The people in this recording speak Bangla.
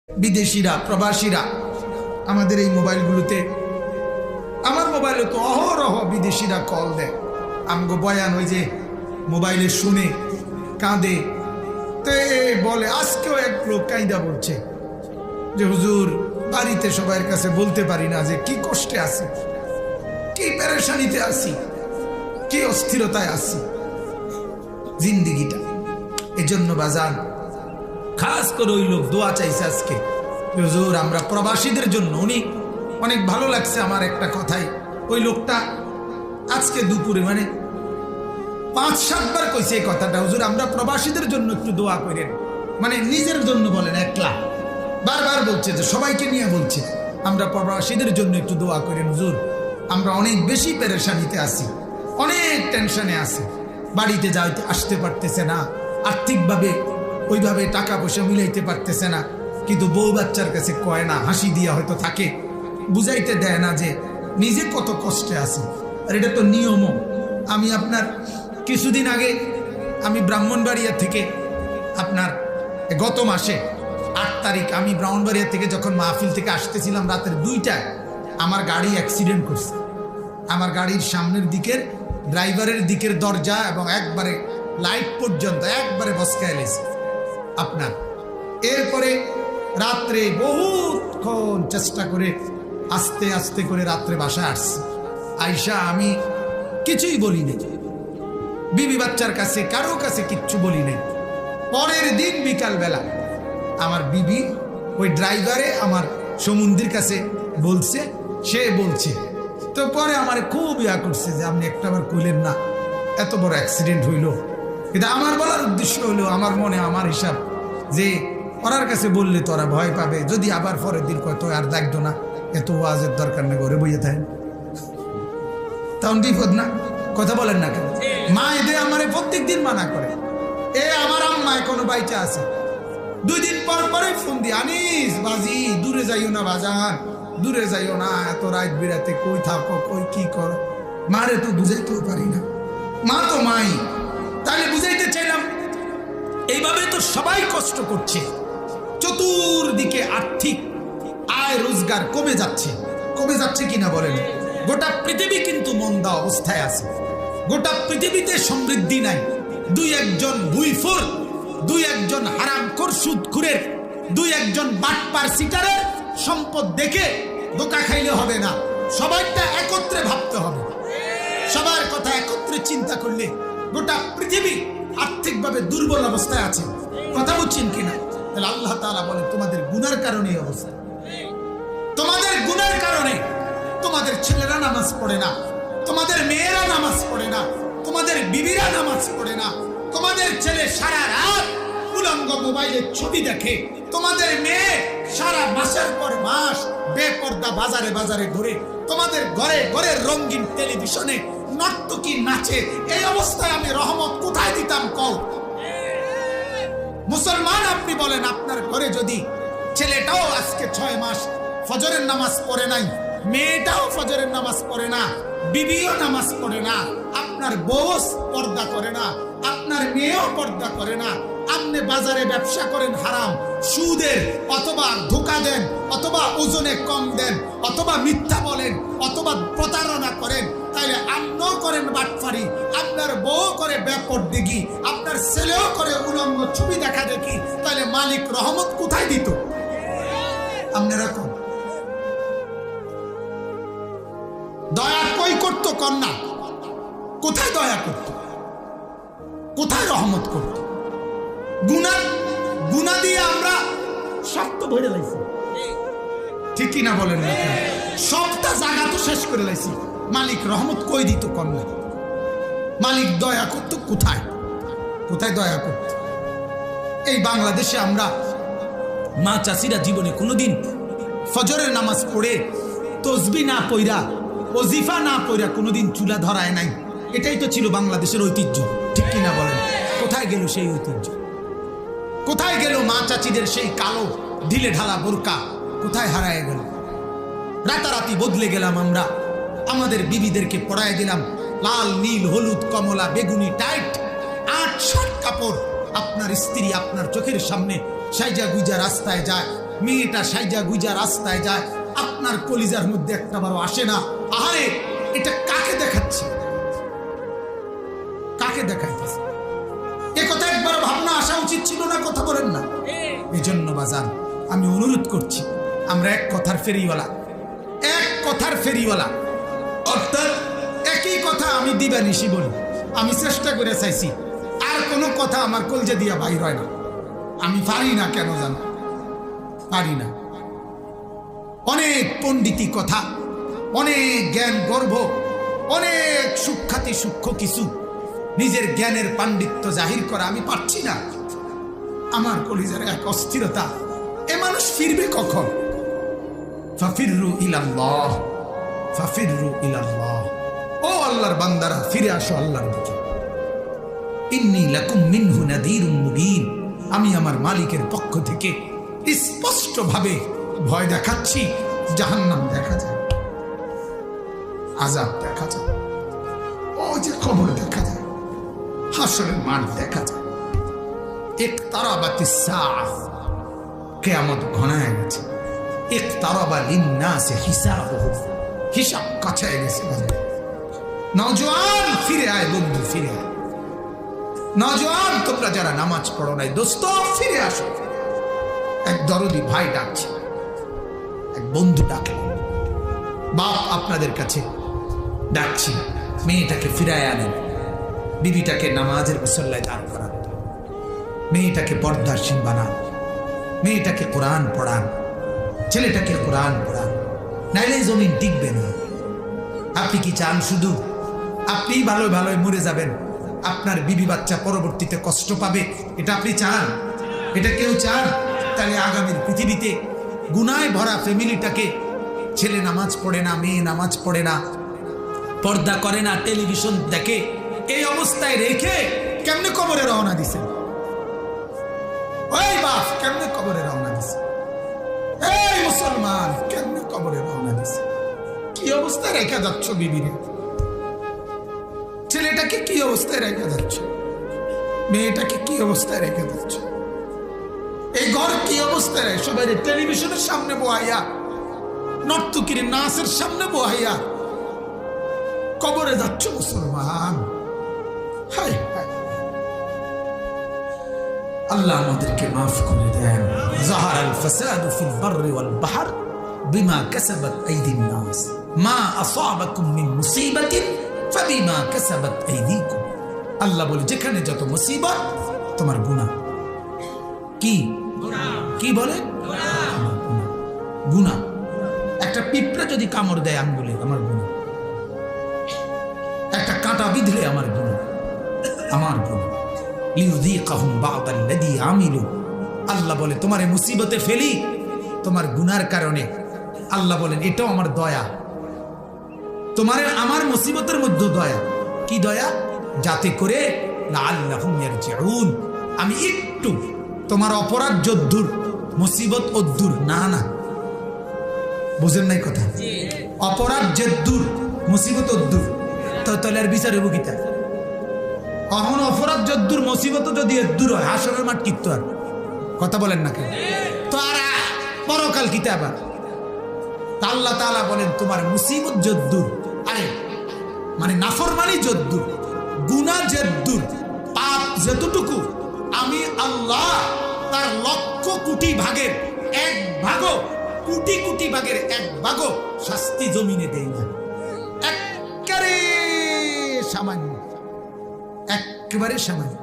বিদেশিরা প্রবাসীরা আমাদের এই মোবাইলগুলোতে, আমার মোবাইলে তো অহরহ বিদেশিরা কল দেয়, আমগো বয়ান ওই যে মোবাইলে শুনে কাঁদে। তো বলে, আজকেও এক লোক কাঁদা বলছে যে হুজুর বাড়িতে সবার কাছে বলতে পারি না যে কি কষ্টে আছি, কি পেরেশানিতে আছি, কি অস্থিরতায় আছি জিন্দিগিটা। এজন্য বাজান খাস করে ওই লোক দোয়া চাইছে আজকে, হুজুর আমরা প্রবাসীদের জন্য। উনি অনেক ভালো লাগছে আমার একটা কথাই, ওই লোকটা আজকে দুপুরে মানে 5-7 বার কইছে এই কথাটা, হুজুর আমরা প্রবাসীদের জন্য একটু দোয়া করেন। মানে নিজের জন্য বলেন, একলা বারবার বলছে, যে সবাইকে নিয়ে বলছে আমরা প্রবাসীদের জন্য একটু দোয়া করেন হুজুর, আমরা অনেক বেশি পেরেশানিতে আছি, অনেক টেনশনে আছি, বাড়িতে যাইতে আসতে পারতেছে না, আর্থিকভাবে ওইভাবে টাকা পয়সা মিলাইতে পারতেছে না, কিন্তু বউ বাচ্চার কাছে কয় না, হাসি দিয়া হয়তো থাকে, বুঝাইতে দেয় না যে নিজে কত কষ্টে আছে। আর এটা তো নিয়মও। আমি আপনার কিছুদিন আগে আমি ব্রাহ্মণবাড়িয়া থেকে আপনার গত মাসে 8 তারিখ আমি ব্রাহ্মণবাড়িয়া থেকে যখন মাহফিল থেকে আসতেছিলাম রাতের 2টায়, আমার গাড়ি অ্যাক্সিডেন্ট করছে। আমার গাড়ির সামনের দিকের ড্রাইভারের দিকের দরজা এবং একবারে লাইট পর্যন্ত একবারে বসকায় লেছে আপনার। এরপরে রাত্রে বহুক্ষণ চেষ্টা করে আস্তে আস্তে করে রাত্রে বাসায় আসছি। আইসা আমি কিছুই বলি নাই, বিবি বাচ্চার কাছে কারো কাছে কিচ্ছু বলি নাই। পরের দিন বিকালবেলা আমার বিবি ওই ড্রাইভারে আমার সমুদ্রের কাছে বলছে, সে বলছে তো পরে আমার খুব ইয়া করছে যে আপনি একটাবার কইলেন না, এত বড় অ্যাক্সিডেন্ট হইল। কিন্তু আমার বলার উদ্দেশ্য হলো, আমার মনে আমার হিসাব যে ওনার কাছে বললে তো ওরা ভয় পাবে, যদি আবার পরের দিন কয় তো আর দেখতো না, এত ওয়াজের দরকার নেই, ঘরে বইয়ে থাকেন, তখন বিপদ না? কথা বলেন না কেন? মা এদের আমার প্রত্যেক দিন মানা করে। আমার আম্মায় কোনো বাইচা আছে, 2 দিন পর পরে ফোন দি, আনিস বাজি দূরে যাইও না বাজান, দূরে যাইও না, এত রাত বিরাতে কই থাকো, কই কি করো। মারে তো বুঝাইতেও পারি না, মা তো মাই। তাহলে বুঝাইতে চাইলাম এইভাবে তো সবাই কষ্ট করছে, চতুর্দিকে আর্থিক আয় রোজগার কমে যাচ্ছে, কমে যাচ্ছে কিনা বলেন? গোটা পৃথিবী কিন্তু মন্দা অবস্থায় আছে, গোটা পৃথিবীতে সমৃদ্ধি নাই। 2-1 জন ভুইফোর, 2-1 জন হারামখোর সুদখোরের, 2-1 জন বাটপার সিটারের সম্পদ দেখে ধোঁকা খাইলে হবে না, সবাইটা একত্রে ভাবতে হবে। সবার কথা একত্রে চিন্তা করলে গোটা পৃথিবী আর্থিকভাবে দুর্বল অবস্থায় আছে। কথা বুঝছেন কিনা? তাহলে আল্লাহ তাআলা বলে তোমাদের গুনার কারণে এই অবস্থা, তোমাদের গুনার কারণে তোমাদের ছেলেরা নামাজ পড়ে না, তোমাদের মেয়েরা নামাজ পড়ে না, তোমাদের বিবিরা নামাজ পড়ে না, তোমাদের ছেলে সারা রাত উলঙ্গ মোবাইলে ছবি দেখে, তোমাদের মেয়ে সারা মাসের পর মাস বেপর্দা বাজারে বাজারে ঘুরে, তোমাদের ঘরে ঘরে রঙিন টেলিভিশনে নর্তকী নাচে। এই অবস্থায় আমি রহমত কোথায় দিতাম কও? মুসলমান আপনি বলেন, আপনার ঘরে যদি ছেলেটাও আজকে 6 মাস ফজরের নামাজ পড়ে নাই, মেয়েটাও ফজরের নামাজ পড়ে না, বিবিও নামাজ পড়ে না, আপনার বউ পর্দা করে না, আপনার মেয়েও পর্দা করে না, আপনি বাজারে ব্যবসা করেন হারাম সুদের, অথবা ধোঁকা দেন, অথবা ওজনে কম দেন, অথবা মিথ্যা বলেন, অথবা প্রতারণা করেন, তাইলে আপনিও করেন বাটফারি, আপনার বউ করে বেপরদিগি, আপনার ছেলেও করে উলঙ্গ ছবি দেখা দেখি, তাইলে মালিক রহমত কোথায় দিত? আপনারা কোন দয়া কই করতো? কন্যা কোথায় দয়া করতো? কোথায় রহমত করতো? গুনাহ দিয়ে আমরা সব তো ভরে লাইছি, ঠিক কিনা বলেন? সবটা জায়গা তো শেষ করে লাইছি, মালিক রহমত কই দিত? কন্যা মালিক দয়া করতো কোথায়? কোথায় দয়া করতো? এই বাংলাদেশে আমরা মা চাষিরা জীবনে কোনোদিন ফজরের নামাজ পড়ে তসবি না পইরা, ওজিফা না পইরা কোনোদিন চুলা ধরায় নাই। এটাই তো ছিল বাংলাদেশের ঐতিহ্য, ঠিক কিনা বলেন? কোথায় গেল সেই ঐতিহ্য? কোথায় গেল মা চাচিদের সেই কালো ঢিলে ঢালা বোরকা? কোথায় হারায় গেল? রাতারাতি বদলে গেলাম আমরা, আমাদের বিবিদেরকে পড়ায় দিলাম লাল নীল হলুদ কমলা বেগুনি টাইট 8-7 কাপড়। আপনার স্ত্রী আপনার চোখের সামনে সাইজা গুইজা রাস্তায় যায়, মেয়েটা সাইজা গুজা রাস্তায় যায়, আপনার কলিজার মধ্যে একটা বারো আসে না, আরে এটা কাকে দেখাচ্ছে, কাকে দেখাইতেছে? এ কথা একবার ভাবনা আসা উচিত ছিল না? কথা বলেন না? এই জন্য বাজান আমি অনুরোধ করছি, আমরা এক কথার ফেরিওয়ালা, এক কথার ফেরিওয়ালা, অর্থাৎ একই কথা আমি দিবানিশি বলি। আমি চেষ্টা করে চাইছি, আর কোনো কথা আমার কলজে দিয়া বাইর হয় না। আমি পারি না, কেন জানো? পারি না। অনেক পণ্ডিতি কথা, অনেক জ্ঞান গর্ভ, অনেক সুখ্যাতি সূক্ষ্ম কিছু নিজের জ্ঞানের পাণ্ডিত্য জাহির করা আমি পারছি না। আমার কলিজার এক অস্থিরতা, এ মানুষ ফিরবে কখন? ফাফিররু ইলাল্লাহ, ফাফিররু ইলাল্লাহ। ও আল্লাহর বান্দারা, ফিরে আসো আল্লাহর দিকে। ইন্নী লাকুম মিনহু নাযীরুম মুবিন, আমি আমার মালিকের পক্ষ থেকে স্পষ্টভাবে ভয় দেখাচ্ছি। জাহান্নাম দেখা যায়, আযাব দেখা যায়, ও যে কবর দেখা যায়, হাসরের মাঠ দেখা যায়। ইকতারাবাতিস সাআহ, কিয়ামত ঘনায় গেছে। ইকতারাবা লিন-নাসি হিসাবুহুম, হিসাব কাছে গেছে। নওজোয়ান ফিরে আয়, বন্ধু ফিরে আয়। নওজোয়ান, তোমরা যারা নামাজ পড়ো নাই, দোস্ত ফিরে আসো। এক দরদি ভাই ডাকছে, এক বন্ধু ডাকলো, বাপ আপনাদের কাছে ডাকছি, মেয়েটাকে ফিরায় আনেন, বিবিটাকে নামাজের মুসল্লায় দাঁড় করান, মেয়েটাকে পর্দাশীল বানান, মেয়েটাকে কোরআন পড়ান, ছেলেটাকে কোরআন পড়ান, নাইলে জমিন টিকবে না। আপনি কি চান শুধু আপনি ভালো ভালোই মরে যাবেন, আপনার বিবি বাচ্চা পরবর্তীতে কষ্ট পাবে? এটা আপনি চান? এটা কেউ চান? তাহলে আগামীর পৃথিবীতে গুনায় ভরা ফ্যামিলিটাকে, ছেলে নামাজ পড়ে না, মেয়ে নামাজ পড়ে না, পর্দা করে না, টেলিভিশন দেখে, এই অবস্থায় রেখে কেমনে কবরে রওনা দিছে? ওই বাপ কেমনে কবরে রওনা দিছে? এই মুসলমান কেমনে কবরে রওনা দিছে? কি অবস্থায় রেখে যাচ্ছ বিবিরে? ছেলেটাকে কি অবস্থায় রেখে যাচ্ছ? মেয়েটাকে কি অবস্থায় রেখে যাচ্ছ? এই ঘর কি অবস্থায়? সবাই টেলিভিশনের সামনে বহাইয়া, নর্তকীর নাচের সামনে বহাইয়া কবরে যাচ্ছ মুসলমান। হায় হায়, আল্লাহ আমাদেরকে মাফ করে দেন। যাহারাল ফাসাদু ফিল বাররি ওয়াল বাহর বিমা কাসাবাত আইদিন নাস মা আসাবাকুম মিন মুসিবাতিন ফাবিমা কাসাবাত আইদিকুম। আল্লাহ বলে, যেখানে যত মুসিবত, তোমার গুনাহ। কি কি বলে? গুনাহ। একটা পিঁপড়া যদি কামড় দেয় আঙ্গুলে, আমার গুনাহ। একটা কাঁটা বিঁধলে আমার গুনাহ, আমার গুনাহ। লিউযীকাহুম বা'দাল্লাযী আমিলু, আল্লাহ বলে তোমারে মুসিবতে ফেলি তোমার গুনার কারণে। আল্লাহ বলেন এটাও আমার দয়া, তোমারে আমার মুসিবতের মধ্যে দয়া। কি দয়া? যাতে করে লাআল্লাহুম ইয়ারজিউন, আমি একটু তোমার অপরাধ যদ্দুর, মুসিবত অদ্দুর। না না, বুঝেন নাই কথা? অপরাধ যদ্দুর, মুসিবত অদ্দুর, তাহলে আর বিচার হইব কিতা? কখন অপরাধ যদ্দুর, মুসিবত যদি এদ্দুর হয়, হাসরের মাঠ কিত্ত আর কথা বলেন না কেন? তো আর পরকাল কিতা আবার? আল্লাহ তাআলা বলেন তোমার মুসিবত যদ্দুর, আরে মানে নাফরমানি যদ্দুর, গুনাহ যদ্দুর, পাপ যতটুকু, আমি আল্লাহ তার লক্ষ কোটি ভাগের এক ভাগও, কোটি কোটি ভাগের এক ভাগও শাস্তি জমিনে দেই না। একেবারে সামান্য, একেবারে সামান্য।